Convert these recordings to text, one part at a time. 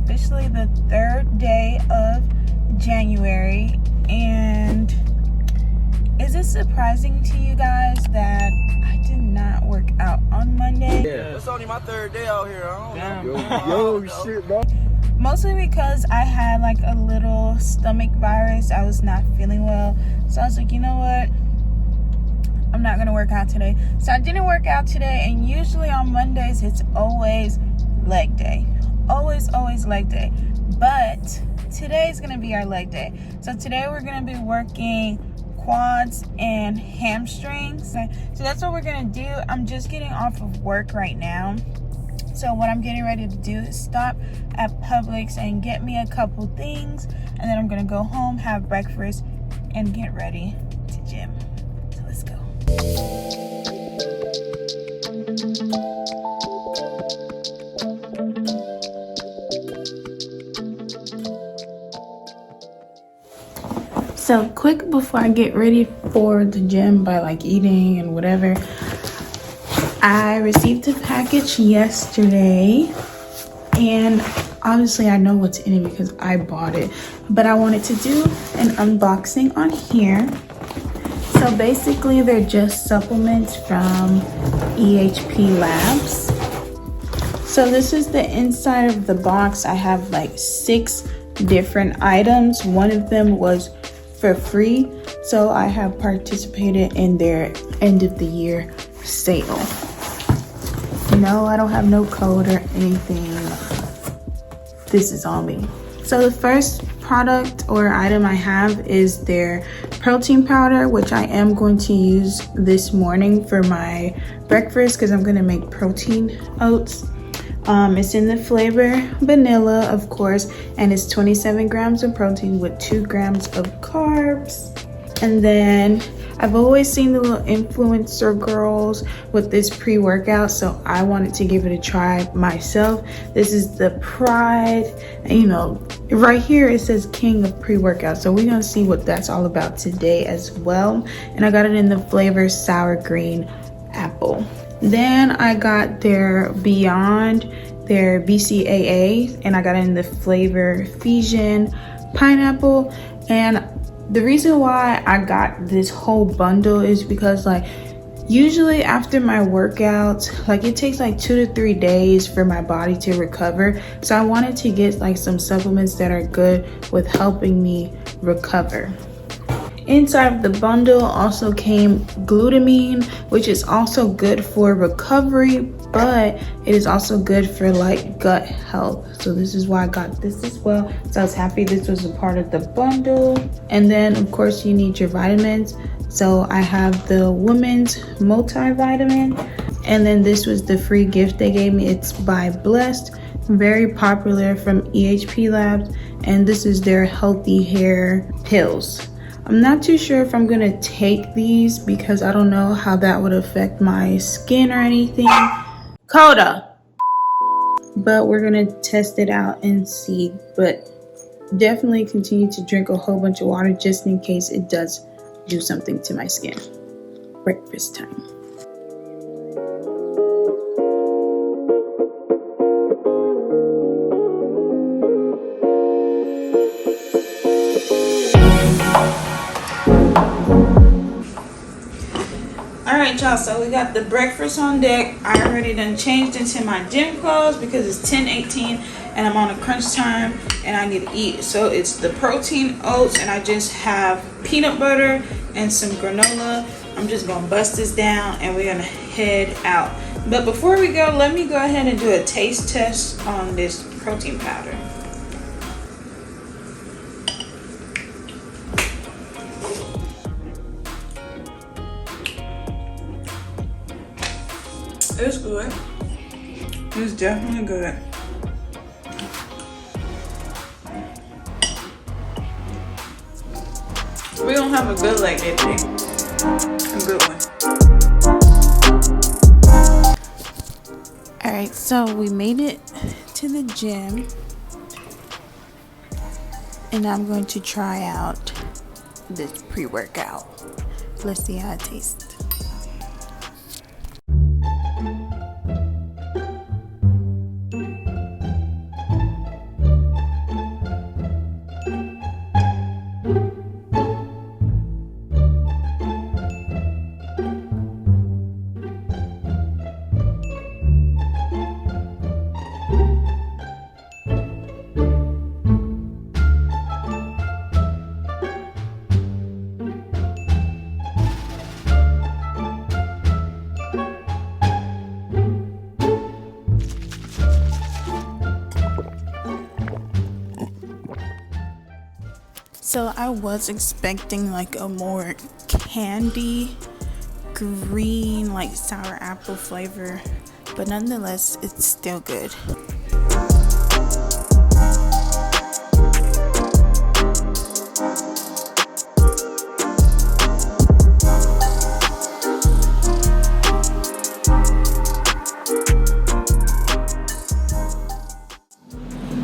officially the 3rd day of January, and is it surprising to you guys that I did not work out on Monday? Yeah, it's only my 3rd day out here. I don't know. Yo, shit, bro. Mostly because I had like a little stomach virus. I was not feeling well, so I was like, you know what, I'm not gonna work out today. So I didn't work out today, and usually on Mondays it's always leg day. Always leg day. But today's gonna be our leg day. So today we're gonna be working quads and hamstrings. So that's what we're gonna do. I'm just getting off of work right now. So what I'm getting ready to do is stop at Publix and get me a couple things, and then I'm gonna go home, have breakfast, and get ready to gym. So let's go. So quick before I get ready for the gym by like eating and whatever, I received a package yesterday, and obviously I know what's in it because I bought it, but I wanted to do an unboxing on here. So basically they're just supplements from EHP Labs. So this is the inside of the box. I have like 6 different items. One of them was for free, so I have participated in their end of the year sale. No, I don't have no code or anything. This is on me. So the first product or item I have is their protein powder, which I am going to use this morning for my breakfast because I'm going to make protein oats. It's in the flavor vanilla, of course, and it's 27 grams of protein with 2 grams of carbs. And then I've always seen the little influencer girls with this pre-workout, so I wanted to give it a try myself. This is the Pride, and you know, right here it says King of Pre-Workout, so we're gonna see what that's all about today as well. And I got it in the flavor sour green apple. Then I got their Beyond, their BCAA, and I got it in the flavor Fusion pineapple. And the reason why I got this whole bundle is because like usually after my workouts, like it takes like 2 to 3 days for my body to recover. So I wanted to get like some supplements that are good with helping me recover. Inside of the bundle also came glutamine, which is also good for recovery, but it is also good for like gut health. So this is why I got this as well. So I was happy this was a part of the bundle. And then of course you need your vitamins. So I have the women's multivitamin, and then this was the free gift they gave me. It's by Blessed, very popular from EHP Labs, and this is their healthy hair pills. I'm not too sure if I'm gonna take these because I don't know how that would affect my skin or anything. Coda! But we're gonna test it out and see. But definitely continue to drink a whole bunch of water just in case it does do something to my skin. Breakfast time. Alright y'all, so we got the breakfast on deck. I already done changed into my gym clothes because it's 10:18 and I'm on a crunch time and I need to eat. So it's the protein oats, and I just have peanut butter and some granola. I'm just gonna bust this down and we're gonna head out. But before we go, let me go ahead and do a taste test on this protein powder. It's good. It's definitely good. We're gonna have a good leg day today. A good one. Alright, so we made it to the gym. And I'm going to try out this pre-workout. Let's see how it tastes. So I was expecting like a more candy green, like sour apple flavor, but nonetheless it's still good.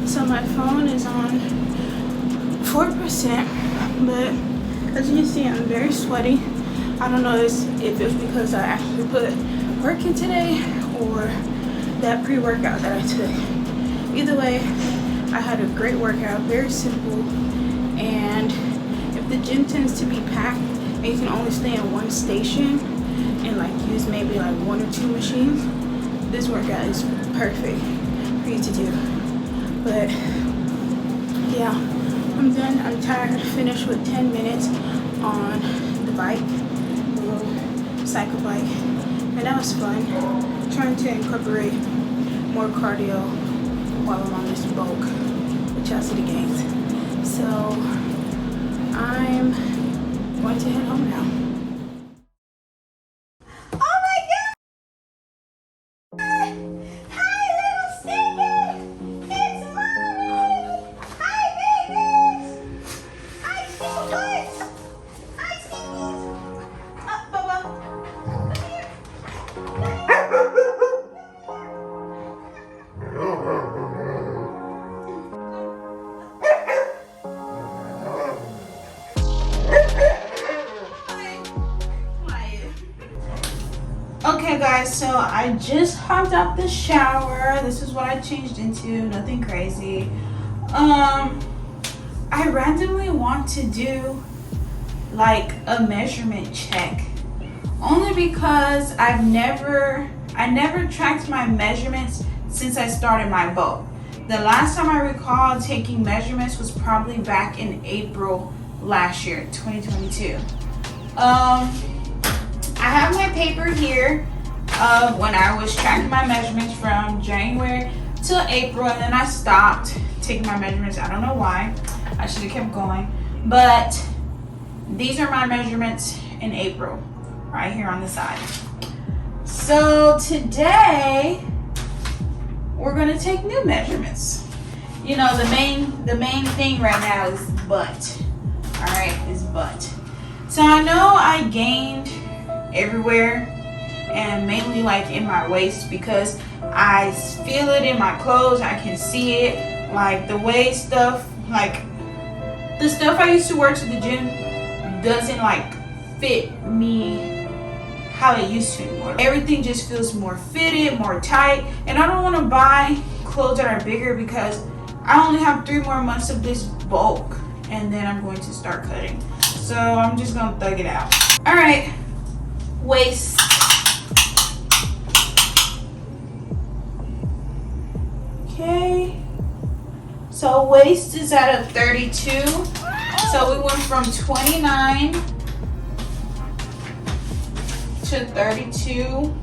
So my phone is on 4%, but as you can see, I'm very sweaty. I don't know if it's because I actually put work in today or that pre-workout that I took. Either way, I had a great workout, very simple, and if the gym tends to be packed and you can only stay in one station and like use maybe like 1 or 2 machines, this workout is perfect for you to do. But yeah, I'm done. I'm tired. Finished with 10 minutes on the bike, the little cycle bike, and that was fun. Trying to incorporate more cardio while I'm on this bulk, which y'all see the gains. So I'm going to head home now. Okay guys, so I just hopped out the shower. This is what I changed into, nothing crazy. I randomly want to do like a measurement check, only because I never tracked my measurements since I started my bulk. The last time I recall taking measurements was probably back in April last year, 2022. I have my paper here of when I was tracking my measurements from January till April, and then I stopped taking my measurements. I don't know why. I should have kept going. But these are my measurements in April, right here on the side. So today we're gonna take new measurements. You know, the main thing right now is butt. All right, is butt. So I know I gained everywhere, and mainly like in my waist, because I feel it in my clothes. I can see it, like the waist stuff, like the stuff I used to wear to the gym doesn't like fit me how it used to anymore. Everything just feels more fitted, more tight, and I don't want to buy clothes that are bigger because I only have 3 more months of this bulk, and then I'm going to start cutting. So I'm just gonna thug it out. All right, waist. Okay, so waist is at a 32. So we went from 29 to 32.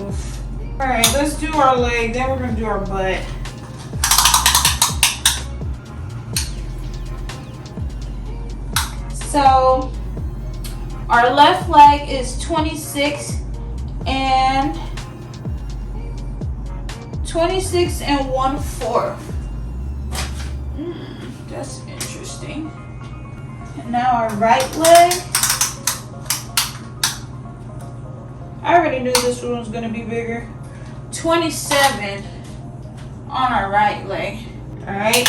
Oof. All right, let's do our leg, then we're gonna do our butt. So our left leg is 26 and 1/4. That's interesting. And now our right leg. I already knew this one was gonna be bigger. 27 on our right leg. All right.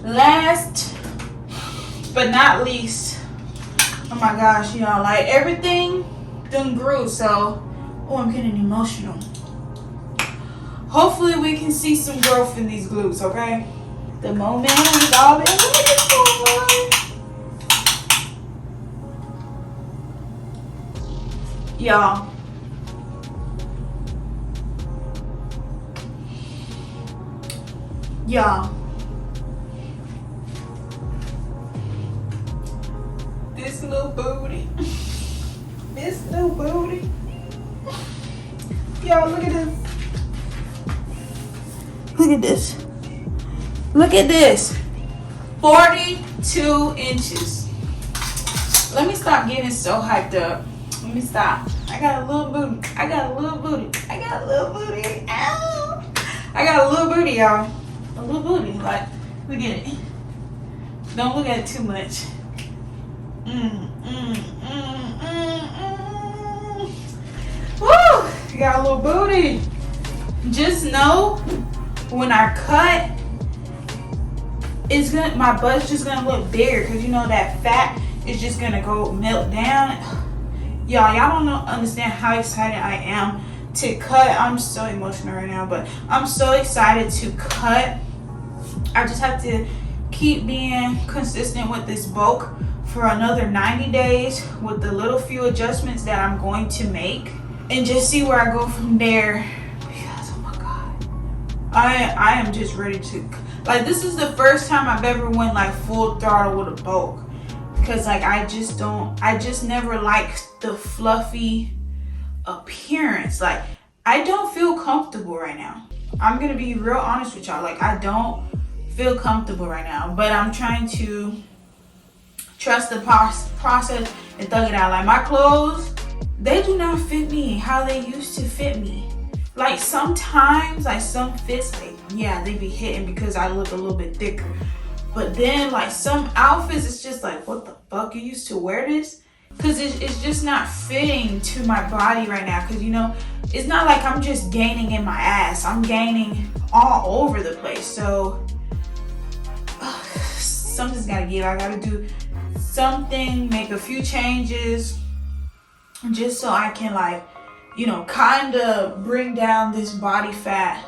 Last but not least, oh my gosh, y'all, like everything done grew. So, oh, I'm getting emotional. Hopefully we can see some growth in these glutes, okay? The moment we've all been waiting for. Y'all. Y'all. This little booty. This little booty. Y'all, look at this. Look at this. Look at this. 42 inches. Let me stop getting so hyped up. Let me stop. I got a little booty. I got a little booty. I got a little booty. Ow. I got a little booty, y'all. A little booty. Like, look at it. Don't look at it too much. Woo! I got a little booty. Just know when I cut, it's gonna, my butt's just gonna look bigger because you know that fat is just gonna go melt down. Y'all don't understand how excited I am to cut. I'm so emotional right now, but I'm so excited to cut. I just have to keep being consistent with this bulk for another 90 days with the little few adjustments that I'm going to make, and just see where I go from there. Because oh my god, I am just ready to, like, this is the first time I've ever went like full throttle with a bulk, because like I just never liked the fluffy appearance. Like, I don't feel comfortable right now. I'm gonna be real honest with y'all. Like, I don't feel comfortable right now, but I'm trying to trust the process and thug it out. Like, my clothes, they do not fit me how they used to fit me. Like, sometimes, like, some fits, like, yeah, they be hitting because I look a little bit thicker. But then, like, some outfits, it's just like, what the fuck, you used to wear this? Because it's just not fitting to my body right now. Because, you know, it's not like I'm just gaining in my ass. I'm gaining all over the place. So, something's got to give. I got to do something, make a few changes, just so I can, like, you know, kind of bring down this body fat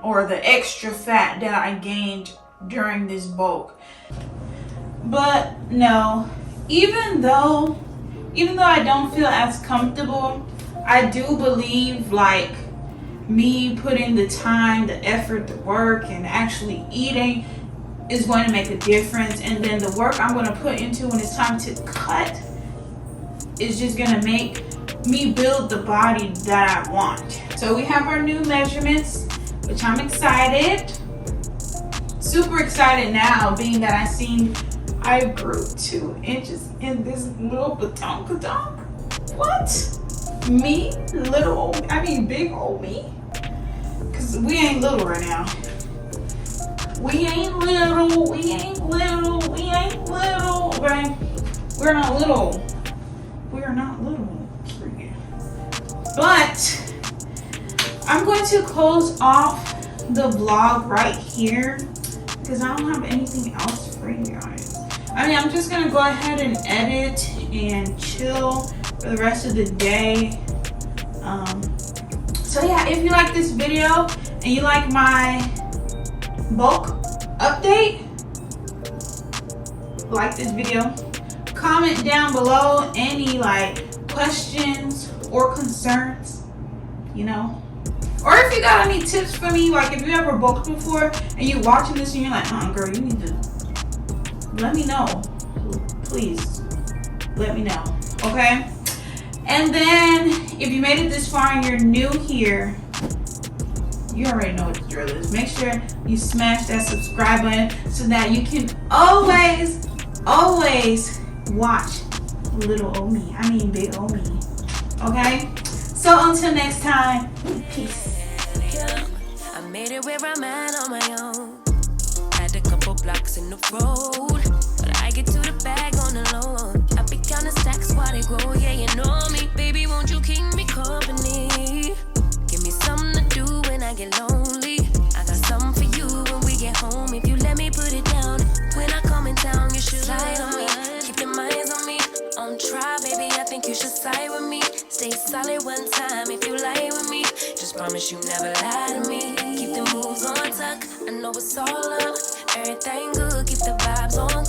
or the extra fat that I gained during this bulk. But no, even though I don't feel as comfortable, I do believe, like, me putting the time, the effort, the work, and actually eating is going to make a difference. And then the work I'm going to put into when it's time to cut is just going to make me build the body that I want. So we have our new measurements, which I'm excited. Super excited now, being that I grew 2 inches in this little batonk. What? Me? Little old, I mean big old me? Because we ain't little right now. We ain't little, okay? We're not little. We are not little. But I'm going to close off the vlog right here because I don't have anything else for you guys. I mean, I'm just gonna go ahead and edit and chill for the rest of the day. So yeah, if you like this video and you like my bulk update, like this video, comment down below any like questions or concerns, you know, or if you got any tips for me, like if you ever bulked before and you watching this and you're like, girl, you need to let me know. Please let me know, okay? And then if you made it this far and you're new here, you already know what the drill is. Make sure you smash that subscribe button so that you can always watch little old me. I mean big old me. Okay? So until next time, peace. I made it where I'm at on my own. Had a couple blocks in the road, but I get to the bag on the low. I be counting stacks while they grow. Yeah, you know me. Baby, won't you keep me company? Give me something to do when I get lonely. I got something for you when we get home. If you let me put it down, when I come in town, you should slide on me. Keep your minds on me. On try, baby, I think you should side with me. Stay solid one time if you lie with me. Just promise you never lie to me. Keep the moves on tuck. I know it's all up. Everything good, keep the vibes on.